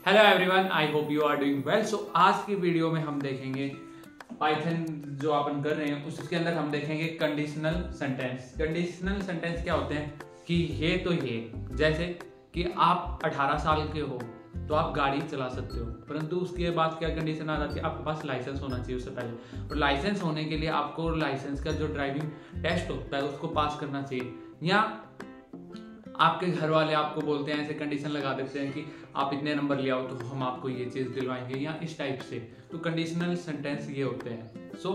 Hello everyone, I hope you are doing well. So आज की video में हम देखेंगे पाइथन जो अपन कर रहे हैं उसके अंदर हम देखेंगे कंडीशनल सेंटेंस। कंडीशनल सेंटेंस क्या होते हैं कि ये तो ये, जैसे कि आप 18 साल के हो तो आप गाड़ी चला सकते हो, परंतु उसके बाद क्या कंडीशन आ जाती है, आपके पास लाइसेंस होना चाहिए उससे पहले। और लाइसेंस होने के लिए आपको लाइसेंस का जो ड्राइविंग टेस्ट होता है उसको पास करना चाहिए। या आपके घर वाले आपको बोलते हैं, ऐसे कंडीशन लगा देते हैं कि आप इतने नंबर ले आओ तो हम आपको ये चीज़ दिलवाएंगे, या इस टाइप से। तो कंडीशनल सेंटेंस ये होते हैं। सो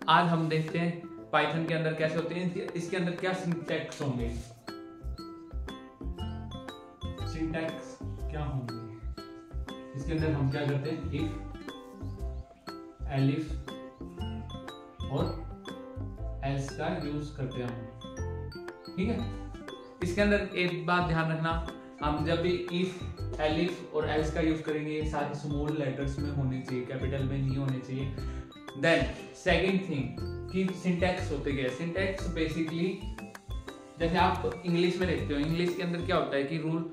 आज हम देखते हैं पाइथन के अंदर कैसे होते हैं, इसके अंदर क्या सिंटैक्स होंगे, सिंटैक्स क्या होंगे। इसके अंदर हम क्या करते हैं, इफ, एलिफ और एल्स का यूज करते हैं, ठीक है। इसके अंदर एक बात ध्यान रखना, हम जब भी इफ, एलिफ और एल्स का यूज करेंगे ये सारे स्मॉल लेटर्स में होने चाहिए, कैपिटल में नहीं होने चाहिए। देन सेकंड थिंग कि सिंटैक्स होते क्या है। सिंटैक्स बेसिकली जैसे आप इंग्लिश में देखते हो, इंग्लिश के अंदर क्या होता है कि रूल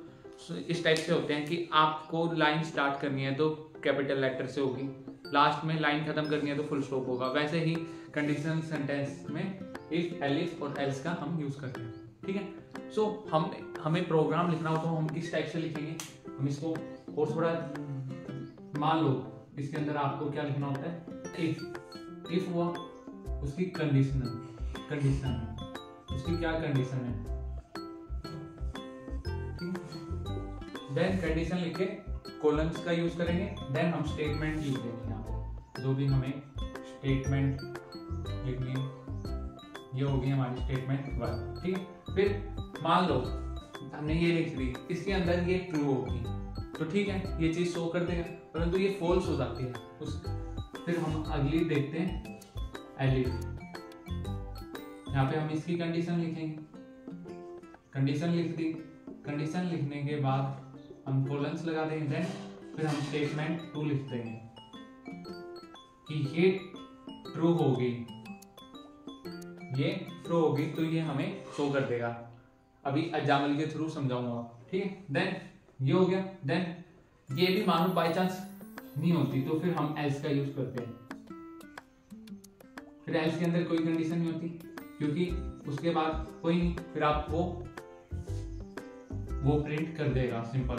इस टाइप से होते हैं कि आपको लाइन स्टार्ट करनी है तो कैपिटल लेटर से होगी, लास्ट में लाइन खत्म करनी है तो फुल स्टॉप होगा। वैसे ही कंडीशनल सेंटेंस में इफ, एलिफ और एल्स का हम यूज करते हैं, ठीक है। सो हमें प्रोग्राम लिखना हो तो हम किस टाइप से लिखेंगे, हम इसको और थोड़ा मान लो इसके अंदर आपको क्या लिखना होता है, इफ हुआ उसकी कंडीशन उसकी क्या कंडीशन है, देन कंडीशन लिख के कॉलम्स का यूज करेंगे। देन हम स्टेटमेंट लिख देंगे, यहाँ पे जो भी हमें स्टेटमेंट लिखनी है ये होगी हमारी स्टेटमेंट वर्क, ठीक है। फिर मान लो हमने ये लिख दी, इसके अंदर ये ट्रू होगी तो ठीक है, ये चीज शो कर देगा, परंतु ये फॉल्स हो जाती है फिर हम अगली देखते हैं एलिफ। यहाँ पे हम इसकी कंडीशन लिखेंगे, कंडीशन लिख दी, कंडीशन लिखने के बाद हम कोलन्स लगा देंगे। देन फिर हम स्टेटमेंट 2 लिख देंगे कि ये ट्रू होगी, ये ट्रू होगी तो ये हमें शो कर देगा। अभी एग्जाम्पल के थ्रू समझाऊंगा, ठीक है। देन ये हो गया। देन ये भी मानो बाय चांस नहीं होती तो फिर हम एल्स का यूज करते हैं। फिर एल्स के अंदर कोई कंडीशन नहीं होती क्योंकि उसके बाद कोई नहीं, फिर आप वो प्रिंट कर देगा, सिंपल।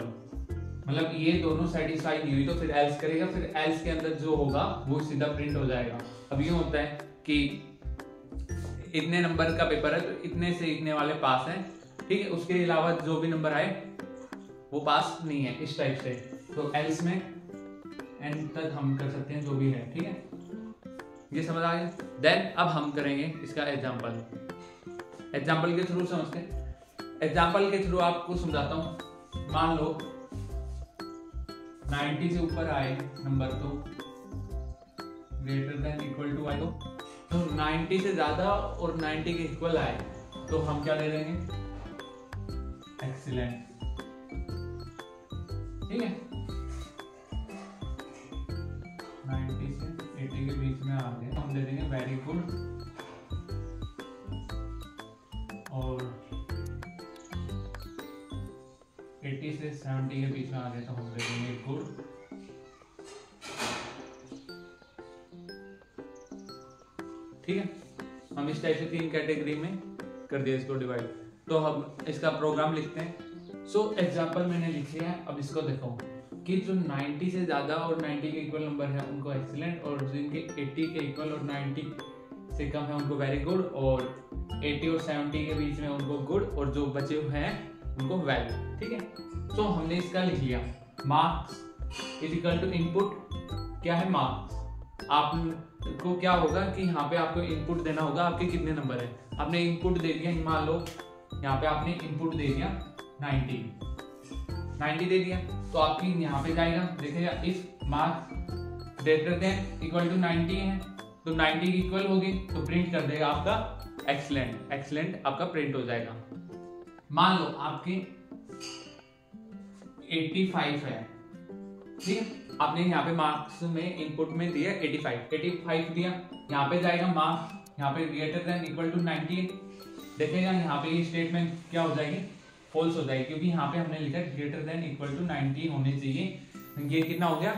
मतलब ये दोनों सेटिस्फाई नहीं हुई तो फिर एल्स करेगा, फिर एल्स के अंदर जो होगा वो सीधा प्रिंट हो जाएगा। अब ये होता है कि इतने नंबर का पेपर है तो इतने से इतने वाले पास हैं, ठीक है, उसके अलावा जो भी नंबर आए वो पास नहीं है, इस टाइप से। तो एल्स में एंड तक हम कर सकते हैं जो भी है, ठीक है, ये समझ आ गया। देन अब हम करेंगे इसका एग्जाम्पल के थ्रू समझते हैं। एग्जाम्पल के थ्रू आपको समझाता हूँ। मान लो 90 से ऊपर आए नंबर तो ग्रेटर देन इक्वल टू आए, तो 90 से ज्यादा और 90 के इक्वल आए तो हम क्या ले लेंगे, एक्सीलेंट, ठीक है। 90 से 80 के बीच में आ गए हम ले देंगे वेरी गुड, और 80 से 70 के बीच में आ गए तो हम ले देंगे गुड, ठीक है। हम इस टाइप से 3 कैटेगरी में कर दिया इसको डिवाइड। तो हम इसका प्रोग्राम लिखते हैं। सो एग्जाम्पल मैंने लिख लिया है। अब इसको देखो कि जो 90 से ज्यादा और 90 के इक्वल नंबर है उनको एक्सीलेंट, और जिनके 80 के इक्वल और 90 से कम है उनको वेरी गुड, और 80 और 70 के बीच में उनको गुड, और जो बचे हुए हैं उनको वेल, ठीक है। तो हमने इसका लिख लिया। Marks is equal to input, क्या है मार्क्स। आपको क्या होगा कि यहाँ पे आपको इनपुट देना होगा, आपके कितने नंबर है। आपने इनपुट दे दिया, मान लो यहाँ पे आपने इनपुट दे दिया 90 दे दिया, तो आपकी यहाँ पे जाएगा, देखेगा if marks greater than equal to 90 है तो 90 की इक्वल होगी तो प्रिंट कर देगा आपका एक्सीलेंट, एक्सीलेंट आपका प्रिंट हो जाएगा। मान लो आपकी 85 है, ठीक है, आपने यहाँ पे मार्क्स में इनपुट में दिया 85 दिया, यहाँ पे जाएगा मार्क्स, यहाँ पे ग्रेटर देन इक्वल टू 90, देखेगा यहाँ पे ये स्टेटमेंट क्या हो जाएगी, फॉल्स हो जाएगी, क्योंकि यहाँ पे हमने लिखा ग्रेटर देन इक्वल टू 90 होने चाहिए ये कितना हो गया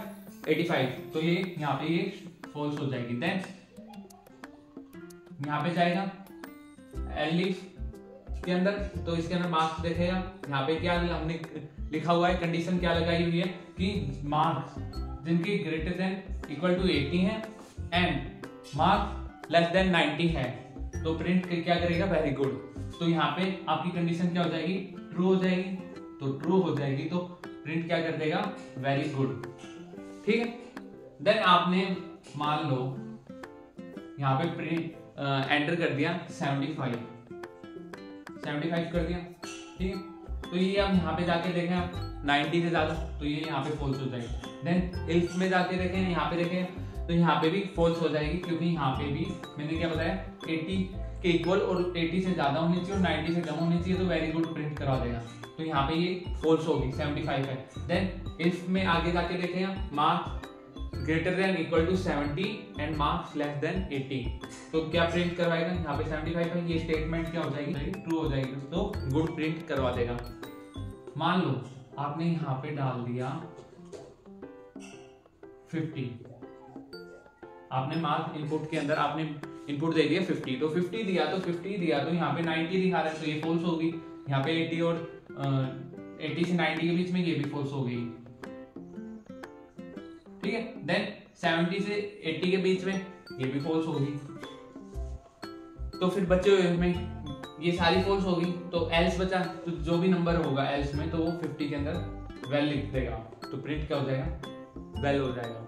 85, तो ये यहाँ पे ये फॉल्स हो जाएगी। देन यहाँ पे जाएगा एलिफ के अंदर, तो इसके अंदर मार्क्स देखेगा। यहाँ पे क्या हमने लिखा हुआ है, कंडीशन क्या लगाई हुई है कि मार्क्स जिनकी ग्रेटर देन इक्वल टू 80 है एंड मार्क्स लेस देन 90 है, तो प्रिंट क्या करेगा वेरी गुड। तो यहाँ पे आपकी कंडीशन क्या हो जाएगी, ट्रू हो जाएगी। तो ट्रू हो जाएगी तो प्रिंट क्या कर देगा, वेरी गुड। ठीक है, देन आपने मान लो यहाँ पे प्रिंट एंटर कर दिया 75 कर दिया। ठीक है, तो ये अब यहाँ पे जाके देखें आप 90 से ज्यादा, तो ये यहाँ पे फॉल्स हो जाएगी। देन इफ में जाके देखें, यहाँ पे देखें तो यहाँ पे भी फॉल्स हो जाएगी, क्योंकि यहाँ पे भी मैंने क्या बताया 80 के इक्वल और 80 से ज्यादा होनी चाहिए और 90 से कम होनी चाहिए, तो वेरी गुड प्रिंट करा देगा। तो यहाँ पे ये फॉल्स होगी, 75 है। देन इफ में आगे जाके देखें marks greater than equal to 70 and marks less than 80, तो क्या प्रिंट करवाएगा, यहाँ पे 75 है, ये स्टेटमेंट क्या हो जाएगी, ट्रू हो जाएगी, तो गुड प्रिंट करवा देगा। मान लो आपने यहाँ पे डाल दिया 50, आपने मार्क इनपुट के अंदर आपने इनपुट दे दिया 50, तो 50 दिया तो यहाँ पे 90 दिखा रहा है, तो ये फॉल्स होगी। यहाँ पे 80 और 80 से 90 के बीच में ये भी फॉल्स हो गई। ठीक है, देन 70 से 80 के बीच में ये भी फॉल्स होगी। तो फिर बचे हुए में ये सारी फॉल्स होगी, तो एल्स बचा, तो जो भी नंबर होगा एल्स में तो वो 50 के अंदर वेल लिख देगा, तो प्रिंट क्या हो जाएगा, वेल हो जाएगा।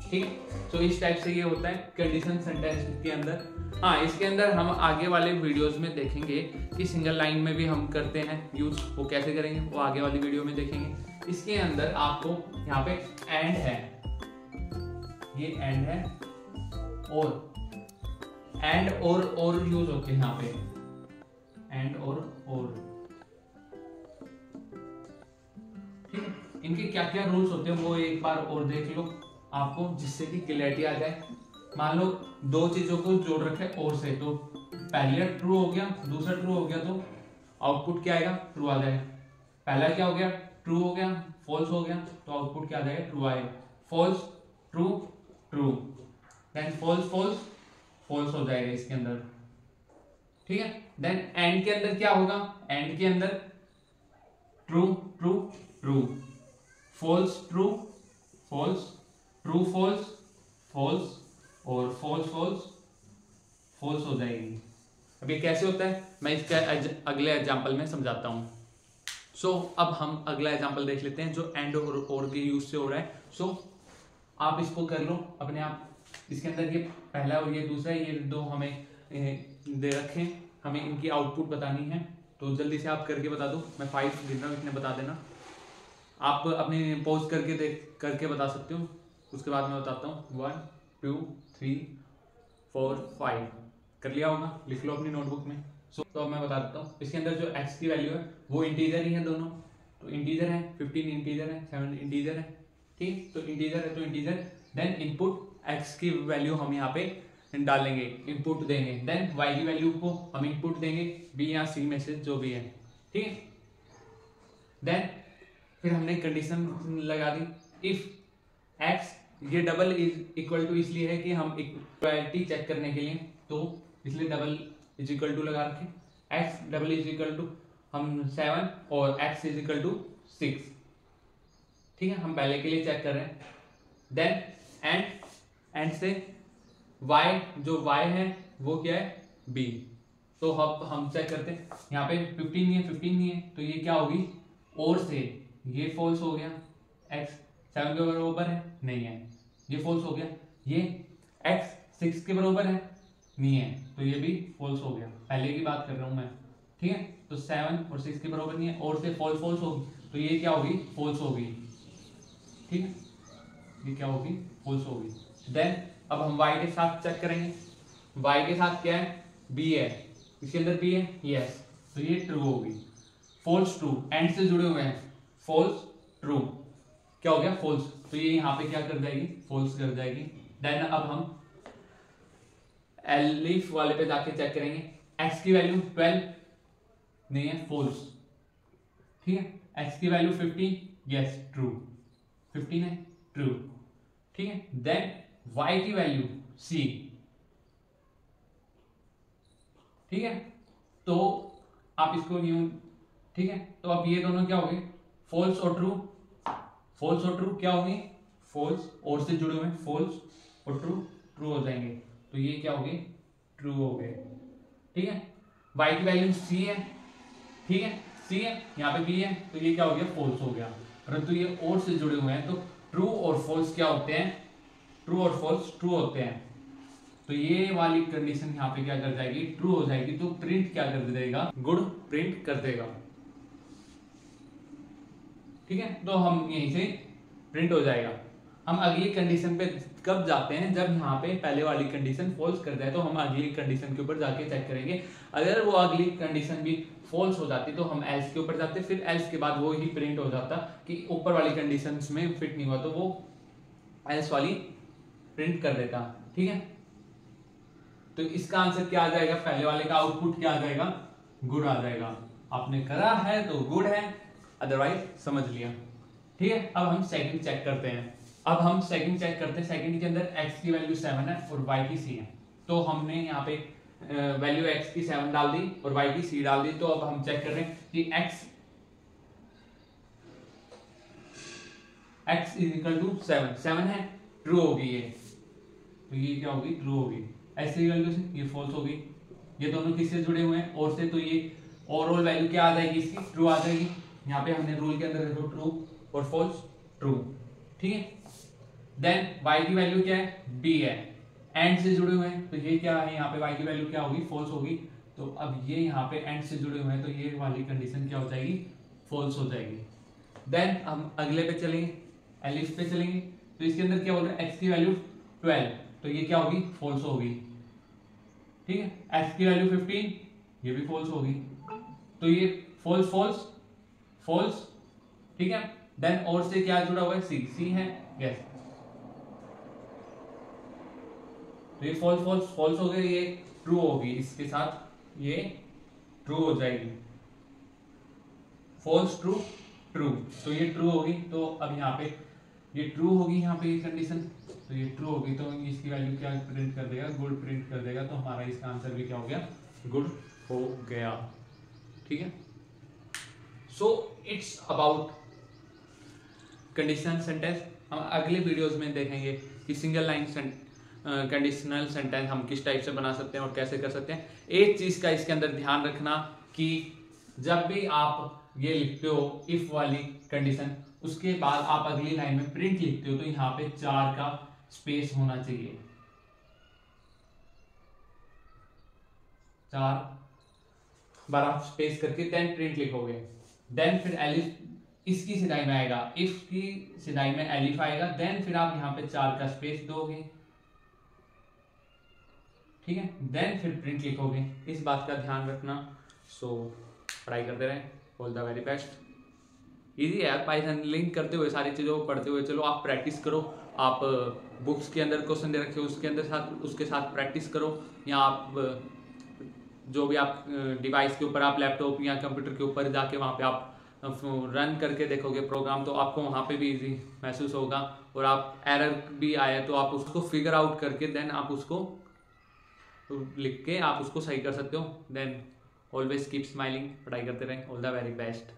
ठीक है, तो इस टाइप से ये होता है कंडीशन सेंटेंस के अंदर। हाँ, इसके अंदर हम आगे वाले वीडियोस में देखेंगे कि सिंगल लाइन में भी हम करते हैं यूज, वो कैसे करेंगे वो आगे वाली वीडियो में देखेंगे। इसके अंदर आपको यहाँ पे एंड है, ये एंड है, और एंड और यूज होते हैं यहाँ पे, एंड और। ठीक है, इनके क्या क्या रूल्स होते हैं वो एक बार और देख लो आपको, जिससे कि क्लैरिटी आ जाए। मान लो दो चीजों को जोड़ रखे और से, तो पहला ट्रू हो गया, दूसरा ट्रू हो गया, तो आउटपुट क्या आएगा, ट्रू आ जाएगा। पहला क्या हो गया, ट्रू हो गया, फॉल्स हो गया, तो आउटपुट क्या आ जाएगा, ट्रू आएगा। False true true, then false false false हो जाएगा इसके अंदर। ठीक है, देन एंड के अंदर क्या होगा, एंड के अंदर true true true, false true false, true false false, और फॉल्स फॉल्स फॉल्स हो जाएगी। अभी कैसे होता है मैं इसका अगले एग्जांपल में समझाता हूँ। सो अब हम अगला एग्जांपल देख लेते हैं जो एंड और के यूज से हो रहा है। सो आप इसको कर लो अपने आप। इसके अंदर ये पहला और ये दूसरा, ये दो हमें दे रखे, हमें इनकी आउटपुट बतानी है, तो जल्दी से आप करके बता दो। मैं 5 गिन रहा हूँ, इतने बता देना। आप अपने पॉज करके बता सकते हो, उसके बाद मैं बताता हूँ। 1 2 3 4 5 कर लिया होगा, लिख लो अपनी नोटबुक में। तो अब मैं बता देता हूँ। इसके अंदर जो x की वैल्यू है वो इंटीजर ही है दोनों, तो इंटीजर है, 15 इंटीजर है, 7 इंटीजर है। ठीक, तो इंटीजर है तो इंटीजर। देन इनपुट x की वैल्यू हम यहाँ पे डालेंगे, इनपुट देंगे। देन y की वैल्यू को हम इनपुट देंगे, b या c में से जो भी है। ठीक है, देन फिर हमने कंडीशन लगा दी, इफ x, ये डबल इज इक्वल टू इसलिए है कि हम इक्वालिटी चेक करने के लिए, तो इसलिए डबल इज इक्वल टू लगा रखे। x double is equal to हम 7 और x इज इक्वल टू 6। ठीक है, हम पहले के लिए चेक कर रहे हैं। देन एंड से y, जो y है वो क्या है, b। तो अब हम चेक करते हैं, यहाँ पे 15 नहीं है, तो ये क्या होगी, और से ये फॉल्स हो गया, x 7 के बराबर है, नहीं है, ये फॉल्स हो गया। ये x 6 के बराबर है, नहीं है, तो ये भी फॉल्स हो गया। पहले की बात कर रहा हूं मैं। ठीक है, तो 7 और 6 के बराबर नहीं है, और से फॉल्स होगी, तो ये क्या होगी, फॉल्स होगी। ठीक है, ये क्या होगी, फॉल्स होगी। देन अब हम y के साथ चेक करेंगे। y के साथ क्या है, b है, इसके अंदर b है, यस, तो ये ट्रू होगी। फॉल्स ट्रू, एंड से जुड़े हुए हैं, फॉल्स ट्रू, क्या हो गया, फॉल्स, तो ये यहाँ पे क्या कर जाएगी, फॉल्स कर जाएगी। देन अब हम एलिफ वाले पे जाके चेक करेंगे। x की वैल्यू 12 नहीं है, फॉल्स। ठीक है, x की वैल्यू 50, यस, ट्रू। 15 है, ट्रू। ठीक है, देन y की वैल्यू c, ठीक है, तो आप इसको न्यू, ठीक है, तो अब ये दोनों क्या हो गए, फॉल्स और ट्रू, फॉल्स और ट्रू क्या होंगे, फॉल्स और से जुड़े हुए फॉल्स और ट्रू, ट्रू हो जाएंगे, तो ये क्या हो गए, ट्रू हो गए। ठीक है, y की वैल्यू c है, ठीक है, c है, यहाँ पे b है, तो ये क्या हो गया, फॉल्स हो गया, परंतु ये और से जुड़े हुए हैं, तो ट्रू और फॉल्स क्या होते हैं, ट्रू और फॉल्स ट्रू होते हैं, तो ये वाली कंडीशन यहाँ पे क्या कर जाएगी, ट्रू हो जाएगी, तो प्रिंट क्या कर देगा, गुड प्रिंट कर देगा। ठीक है, तो हम यहीं से प्रिंट हो जाएगा। हम अगली कंडीशन पे कब जाते हैं, जब यहाँ पे पहले वाली कंडीशन फॉल्स कर जाए, तो हम अगली कंडीशन के ऊपर जाके चेक करेंगे। अगर वो अगली कंडीशन भी फॉल्स हो जाती तो हम एल्स के ऊपर जाते, फिर एल्स के बाद वो ही प्रिंट हो जाता कि ऊपर वाली कंडीशन में फिट नहीं हुआ, तो वो एल्स वाली प्रिंट कर देता। ठीक है, तो इसका आंसर क्या आ जाएगा, पहले वाले का आउटपुट क्या आ जाएगा, गुड आ जाएगा। आपने करा है तो गुड है, अदरवाइज समझ लिया। ठीक है, अब हम सेकंड चेक करते हैं। अब हम सेकंड चेक करते हैं। सेकंड के अंदर x की वैल्यू 7 है और y की c है, तो हमने यहाँ पे वैल्यू x की 7 डाल दी और y की c डाल दी। तो अब हम चेक कर रहे हैं कि x इज इक्वल टू 7 है, ट्रू होगी ये, तो ये क्या होगी, ट्रू होगी। ऐसे ही वैल्यू से ये फॉल्स होगी, ये दोनों किससे जुड़े हुए हैं, और से, तो ये ओवरऑल वैल्यू क्या आ जाएगी इसकी, ट्रू आ जाएगी। यहाँ पे हमने रूल के अंदर देखो ट्रू और फॉल्स, ट्रू। ठीक है, देन y की वैल्यू क्या है, b है, एंड से जुड़े हुए हैं, तो ये क्या है, यहाँ पे y की वैल्यू क्या होगी, फॉल्स होगी। तो अब ये यहाँ पे एंड से जुड़े हुए हैं, तो ये वाली कंडीशन क्या हो जाएगी, फॉल्स हो जाएगी। देन हम अगले पे चलेंगे, एलिफ पे चलेंगे, तो इसके अंदर क्या बोल रहा है, x की वैल्यू 12, तो ये क्या होगी, फॉल्स होगी। ठीक है, x की वैल्यू 15, ये भी फॉल्स होगी, तो ये फॉल्स फॉल्स फॉल्स। ठीक है, देन और से क्या जुड़ा हुआ है, सी है, यस, तो ये फॉल्स फॉल्स फॉल्स हो गए, ये ट्रू होगी, इसके साथ ये ट्रू हो जाएगी, फॉल्स ट्रू ट्रू, तो ये ट्रू होगी। तो अब यहाँ पे ये ट्रू होगी, यहाँ पे ये कंडीशन, तो ये ट्रू होगी, तो इसकी वैल्यू क्या प्रिंट कर देगा, गुड प्रिंट कर देगा, तो हमारा इसका आंसर भी क्या हो गया, गुड हो गया। ठीक है, so it's about conditional sentence. हम अगले वीडियोस में देखेंगे कि सिंगल लाइन कंडीशनल सेंटेंस हम किस टाइप से बना सकते हैं और कैसे कर सकते हैं। एक चीज का इसके अंदर ध्यान रखना कि जब भी आप ये लिखते हो इफ वाली कंडीशन, उसके बाद आप अगली लाइन में प्रिंट लिखते हो, तो यहाँ पे 4 का स्पेस होना चाहिए, 4 बार आप स्पेस करके देन प्रिंट लिखोगे। देन फिर एलिफ इसकी सिधाई में आएगा, इफ की सिधाई में एलिफ आएगा, देन फिर आप यहाँ पे 4 का स्पेस दोगे। ठीक है, देन फिर प्रिंट लिखोगे, इस बात का ध्यान रखना। सो पढ़ाई करते रहे, all the very best. Easy है पाइथन, लिंक करते हुए सारी चीज़ों को पढ़ते हुए चलो, आप प्रैक्टिस करो। आप बुक्स के अंदर क्वेश्चन दे रखे हो उसके अंदर उसके साथ प्रैक्टिस करो, या आप जो भी आप डिवाइस के ऊपर, आप लैपटॉप या कंप्यूटर के ऊपर जाके वहाँ पे आप रन करके देखोगे प्रोग्राम, तो आपको वहाँ पे भी इजी महसूस होगा। और आप एरर भी आए तो आप उसको फिगर आउट करके देन आप उसको लिख के आप उसको सही कर सकते हो। देन ऑलवेज कीप स्माइलिंग, पढ़ाई करते रहें, ऑल द वेरी बेस्ट।